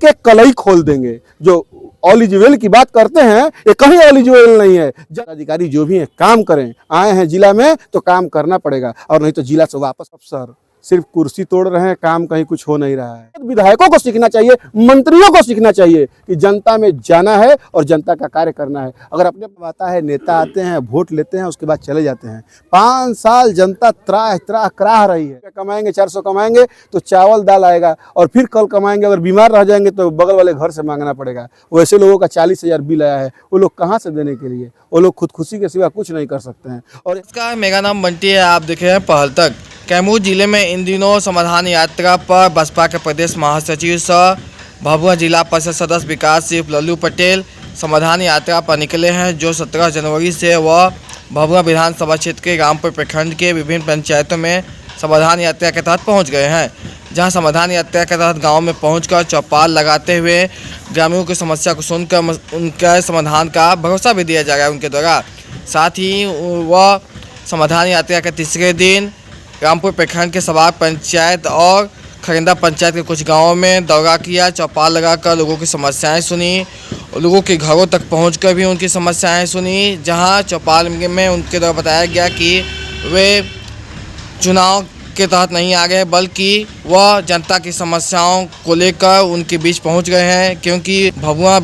एक एक कलई खोल देंगे। जो एलिजिबल की बात करते हैं ये कहीं एलिजिबल नहीं है। अधिकारी जो भी है काम करें, आए हैं जिला में तो काम करना पड़ेगा, और नहीं तो जिला से वापस। अफसर सिर्फ कुर्सी तोड़ रहे हैं, काम कहीं कुछ हो नहीं रहा है। विधायकों को सीखना चाहिए, मंत्रियों को सीखना चाहिए कि जनता में जाना है और जनता का कार्य करना है। अगर अपने आता है, नेता आते हैं, वोट लेते हैं, उसके बाद चले जाते हैं। 5 साल जनता त्राह त्राह कराह रही है। कमाएंगे 400 कमाएंगे तो चावल दाल आएगा, और फिर कल कमाएंगे अगर बीमार रह जाएंगे तो बगल वाले घर से मांगना पड़ेगा। वैसे लोगों का 40,000 बिल आया है, वो लोग कहाँ से देने के लिए? वो लोग खुदकुशी के सिवा कुछ नहीं कर सकते हैं। और इसका मेरा नाम बंटी है, आप देख रहे हैं पहल तक। कैमूर जिले में इन दिनों समाधान यात्रा पर बसपा के प्रदेश महासचिव सह भभुआ जिला परिषद सदस्य विकास सिंह लल्लू पटेल समाधान यात्रा पर निकले हैं, जो 17 जनवरी से वह भभुआ विधानसभा क्षेत्र के रामपुर प्रखंड के विभिन्न पंचायतों में समाधान यात्रा के तहत पहुंच गए हैं। जहां समाधान यात्रा के तहत गांव में पहुंचकर चौपाल लगाते हुए ग्रामीणों की समस्या को सुनकर उनका समाधान का भरोसा भी दिया जा रहा है उनके द्वारा। साथ ही वह समाधान यात्रा के तीसरे दिन रामपुर प्रखंड के सवार पंचायत और खरिंदा पंचायत के कुछ गांवों में दौरा किया, चौपाल लगाकर लोगों की समस्याएं सुनी, लोगों के घरों तक पहुंचकर भी उनकी समस्याएं सुनी। जहां चौपाल में उनके द्वारा बताया गया कि वे चुनाव के तहत नहीं आ गए, बल्कि वह जनता की समस्याओं को लेकर उनके बीच पहुंच गए हैं, क्योंकि भभुआ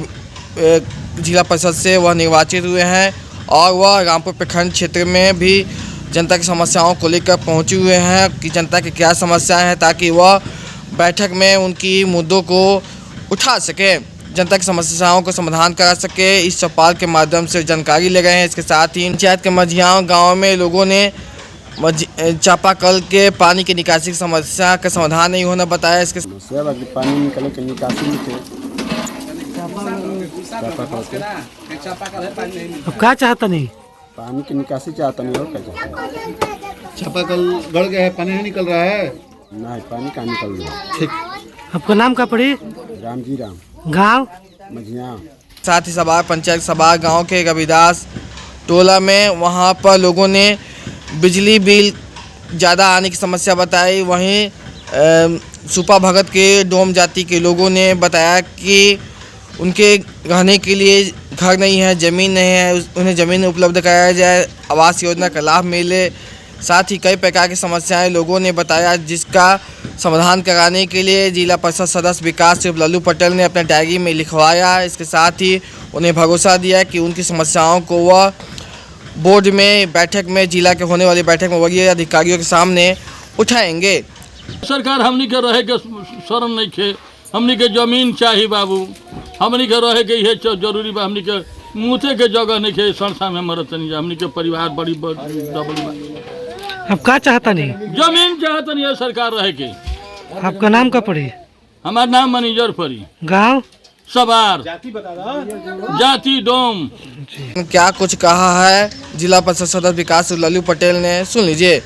जिला परिषद से वह निर्वाचित हुए हैं और वह रामपुर प्रखंड क्षेत्र में भी जनता की समस्याओं को लेकर पहुंचे हुए हैं कि जनता की क्या समस्याएं हैं, ताकि वह बैठक में उनकी मुद्दों को उठा सके, जनता की समस्याओं को समाधान करा सके। इस चौपाल के माध्यम से जानकारी ले गए हैं। इसके साथ ही पंचायत के मझियाँ गाँव में लोगों ने चापाकल के पानी की निकासी की समस्या का समाधान नहीं होना बताया। इसके पानी निकले के निकासी अब क्या चाहता नहीं? पानी की निकासी चाहता नहीं, और क्या चाहता है? चापाकल गड़ गया है, पानी नहीं निकल रहा है। नहीं, पानी कहाँ निकल रहा है। ठीक, आपका नाम क्या पड़ी? राम जी राम, गाँव मझिया। साथ ही सभा पंचायत सभा गांव के रविदास टोला में वहां पर लोगों ने बिजली बिल ज़्यादा आने की समस्या बताई। वहीं सुपा भगत के डोम जाति के लोगों ने बताया कि उनके रहने के लिए घर नहीं है, ज़मीन नहीं है, उन्हें ज़मीन उपलब्ध कराया जाए, आवास योजना का लाभ मिले। साथ ही कई प्रकार की समस्याएं लोगों ने बताया, जिसका समाधान कराने के लिए जिला परिषद सदस्य विकास सिंह लल्लू पटेल ने अपने डायरी में लिखवाया। इसके साथ ही उन्हें भरोसा दिया कि उनकी समस्याओं को वह बोर्ड में बैठक में, जिला के होने वाली बैठक में वरीय अधिकारियों के सामने उठाएंगे। सरकार हमनी के रहे के शरण नहीं खे, हमनी के जमीन चाहिए बाबू, हमनी के रहे के ये जरूरी बा, हमनी के मुँहे के जगह नहीं खे, संस्था में मरत नहीं, हमनी के परिवार बड़ी अब क्या चाहता नहीं? जमीन चाहता नहीं है सरकार रहे के। आपका नाम क्या पड़ी? हमारा नाम मैनेजर पड़ी, गाँव सवार, जाति डोम। क्या कुछ कहा है जिला परिषद सदस्य विकास लल्लू पटेल ने, सुन लीजिए।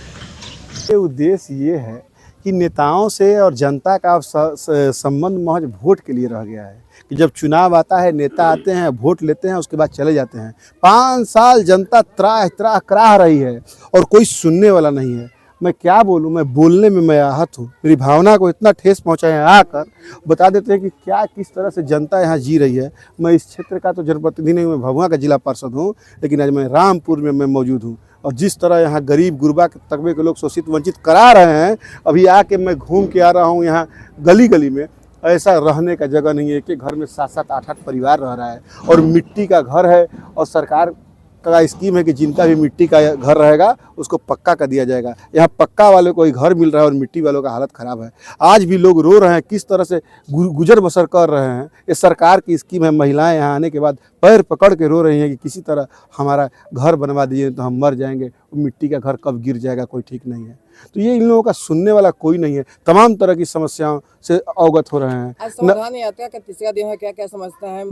उद्देश्य ये है कि नेताओं से और जनता का संबंध महज वोट के लिए रह गया है कि जब चुनाव आता है, नेता आते हैं, वोट लेते हैं, उसके बाद चले जाते हैं। 5 साल जनता त्राह त्राह कराह रही है और कोई सुनने वाला नहीं है। मैं क्या बोलूं, मैं बोलने में मैं आहत हूँ। मेरी भावना को इतना ठेस पहुँचा है। आकर बता देते हैं कि क्या किस तरह से जनता यहाँ जी रही है। मैं इस क्षेत्र का तो जनप्रतिनिधि नहीं, मैं भभुआ का जिला पार्षद हूँ, लेकिन आज मैं रामपुर में मैं मौजूद हूँ और जिस तरह यहाँ गरीब गुरबा के तबके के लोग शोषित वंचित करा रहे हैं, अभी आके मैं घूम के आ रहा हूँ यहाँ गली गली में। ऐसा रहने का जगह नहीं है। एक एक घर में 7-7 8-8 परिवार रह रहा है और मिट्टी का घर है, और सरकार का स्कीम है कि जिनका भी मिट्टी का घर रहेगा उसको पक्का कर दिया जाएगा। यहाँ पक्का वालों को ही घर मिल रहा है और मिट्टी वालों का हालत ख़राब है। आज भी लोग रो रहे हैं, किस तरह से गुजर बसर कर रहे हैं। ये सरकार की स्कीम है। महिलाएं यहाँ आने के बाद पैर पकड़ के रो रही हैं कि किसी तरह हमारा घर बनवा दीजिए, तो हम मर जाएंगे। मिट्टी का घर कब गिर जाएगा कोई ठीक नहीं है। तो ये इन लोगों का सुनने वाला कोई नहीं है। तमाम तरह की समस्याओं से अवगत हो रहे हैं। समाधान यात्रा का तीसरा दिन है, क्या क्या समझता है?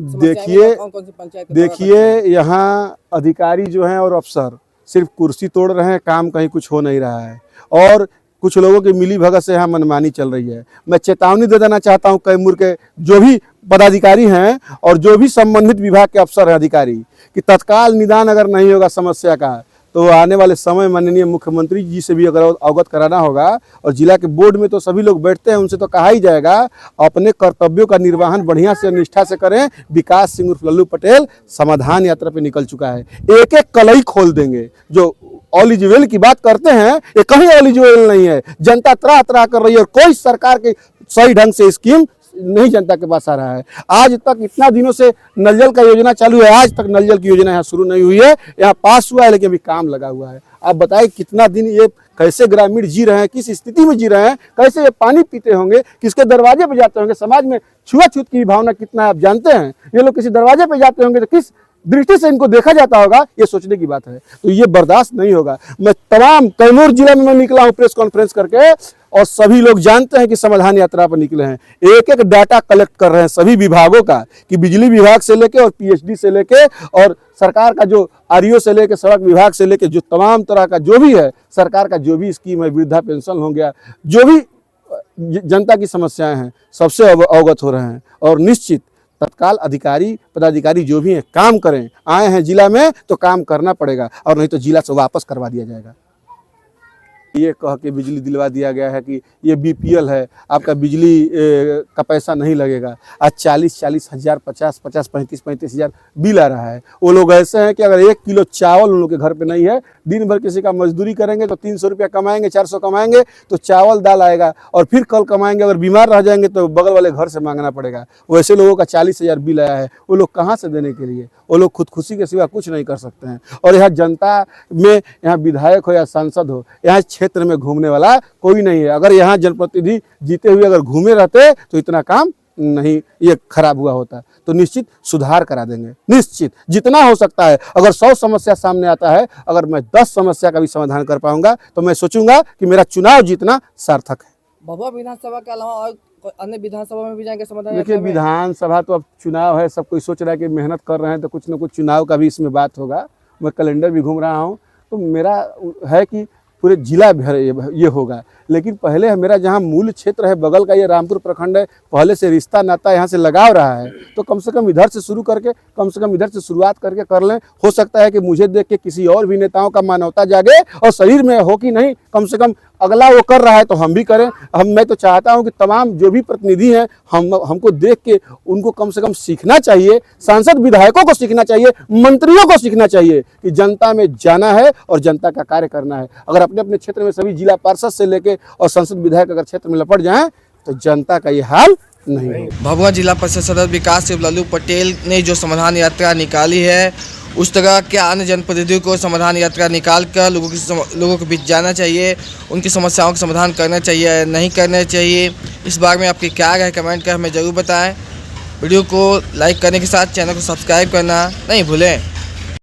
देखिए यहाँ अधिकारी जो हैं और अफसर सिर्फ कुर्सी तोड़ रहे हैं, काम कहीं कुछ हो नहीं रहा है, और कुछ लोगों की मिली भगत से यहाँ मनमानी चल रही है। मैं चेतावनी दे देना चाहता हूँ कैमूर के जो भी पदाधिकारी हैं और जो भी संबंधित विभाग के अफसर हैं, अधिकारी, कि तत्काल निदान अगर नहीं होगा समस्या का तो आने वाले समय माननीय मुख्यमंत्री जी से भी अगर अवगत कराना होगा, और जिला के बोर्ड में तो सभी लोग बैठते हैं, उनसे तो कहा ही जाएगा अपने कर्तव्यों का निर्वहन बढ़िया से निष्ठा से करें। विकास सिंह उर्फ लल्लू पटेल समाधान यात्रा पे निकल चुका है, एक एक कलई खोल देंगे। जो एलिजिबल की बात करते हैं, ये कहीं एलिजिबल नहीं है। जनता त्राह त्राह कर रही है और कोई सरकार के सही ढंग से स्कीम नहीं जनता के पास आ रहा है। आज तक इतना दिनों से नल जल का योजना चालू है, आज तक नल जल की योजना यहाँ शुरू नहीं हुई है। यहाँ पास हुआ है लेकिन अभी काम लगा हुआ है। आप बताएं कितना दिन ये कैसे ग्रामीण जी रहे हैं, किस स्थिति में जी रहे हैं, कैसे ये पानी पीते होंगे, किसके दरवाजे पे जाते होंगे। समाज में छुआछूत की भावना कितना आप जानते हैं। ये लोग किसी दरवाजे पे जाते होंगे तो किस दृष्टि से इनको देखा जाता होगा, ये सोचने की बात है। तो ये बर्दाश्त नहीं होगा। मैं तमाम कैमूर जिले में मैं निकला हूँ प्रेस कॉन्फ्रेंस करके, और सभी लोग जानते हैं कि समाधान यात्रा पर निकले हैं। एक एक डाटा कलेक्ट कर रहे हैं सभी विभागों का, कि बिजली विभाग से लेके और पीएचडी से लेके और सरकार का जो आरईओ से लेके, सड़क विभाग से लेके, जो तमाम तरह का जो भी है सरकार का जो भी स्कीम है, वृद्धा पेंशन हो गया, जो भी जनता की समस्याएं हैं सबसे अवगत हो रहे हैं। और निश्चित तत्काल अधिकारी पदाधिकारी जो भी हैं काम करें। आए हैं जिला में तो काम करना पड़ेगा, और नहीं तो जिला से वापस करवा दिया जाएगा। ये कह के बिजली दिलवा दिया गया है कि ये बीपीएल है, आपका बिजली का पैसा नहीं लगेगा। आज 40-40 हज़ार, 50-50, 35-35 हज़ार बिल आ रहा है। वो लोग ऐसे हैं कि अगर 1 किलो चावल उन लोग के घर पे नहीं है, दिन भर किसी का मजदूरी करेंगे तो 300 रुपया कमाएंगे, 400 कमाएंगे तो चावल दाल आएगा, और फिर कल कमाएंगे, अगर बीमार रह जाएंगे तो बगल वाले घर से मांगना पड़ेगा। वैसे लोगों का 40 हज़ार बिल आया है, वो लोग कहाँ से देने के लिए? वो लोग खुदकुशी के सिवा कुछ नहीं कर सकते हैं। और यहाँ जनता में, यहाँ विधायक हो या सांसद हो, यहाँ क्षेत्र में घूमने वाला कोई नहीं है। अगर यहाँ जनप्रतिनिधि जीते हुए अगर घूमे रहते तो इतना काम नहीं ये खराब हुआ होता। तो निश्चित सुधार करा देंगे, निश्चित जितना हो सकता है। अगर 100 समस्या सामने आता है, अगर मैं 10 समस्या का भी समाधान कर पाऊंगा तो मैं सोचूंगा कि मेरा चुनाव जीतना सार्थक है। भभुआ विधानसभा के अलावा और अन्य विधानसभा में भी जाएंगे समाधान देखिए, यात्रा में? विधानसभा तो अब चुनाव है, सब कोई सोच रहा है कि मेहनत कर रहे हैं तो कुछ न कुछ चुनाव का भी इसमें बात होगा। मैं कैलेंडर भी घूम रहा हूँ, तो मेरा है कि पूरे जिला भर ये होगा। लेकिन पहले मेरा जहाँ मूल क्षेत्र है, बगल का ये रामपुर प्रखंड है, पहले से रिश्ता नाता यहाँ से लगाव रहा है, तो कम से कम इधर से शुरू करके, कम से कम इधर से शुरुआत करके कर लें। हो सकता है कि मुझे देख के किसी और भी नेताओं का मानवता जागे और शरीर में हो कि नहीं, कम से कम अगला वो कर रहा है तो हम भी करें। मैं तो चाहता हूं कि तमाम जो भी प्रतिनिधि हैं, हमको देख के उनको कम से कम सीखना चाहिए। सांसद विधायकों को सीखना चाहिए, मंत्रियों को सीखना चाहिए कि जनता में जाना है और जनता का कार्य करना है। अगर अपने अपने क्षेत्र में सभी जिला पार्षद से लेके और संसद विधायक अगर क्षेत्र में लपट जाएं तो जनता का ये हाल नहीं होगा। भभुआ जिला परिषद सदस्य विकास सिंह लल्लू पटेल ने जो समाधान यात्रा निकाली है, उस तरह के अन्य जनप्रतिनिधियों को समाधान यात्रा निकाल कर लोगों के बीच जाना चाहिए, उनकी समस्याओं का समाधान करना चाहिए, नहीं करना चाहिए। इस बारे में आपकी क्या राय, कमेंट कर हमें ज़रूर बताएं। वीडियो को लाइक करने के साथ चैनल को सब्सक्राइब करना नहीं भूलें।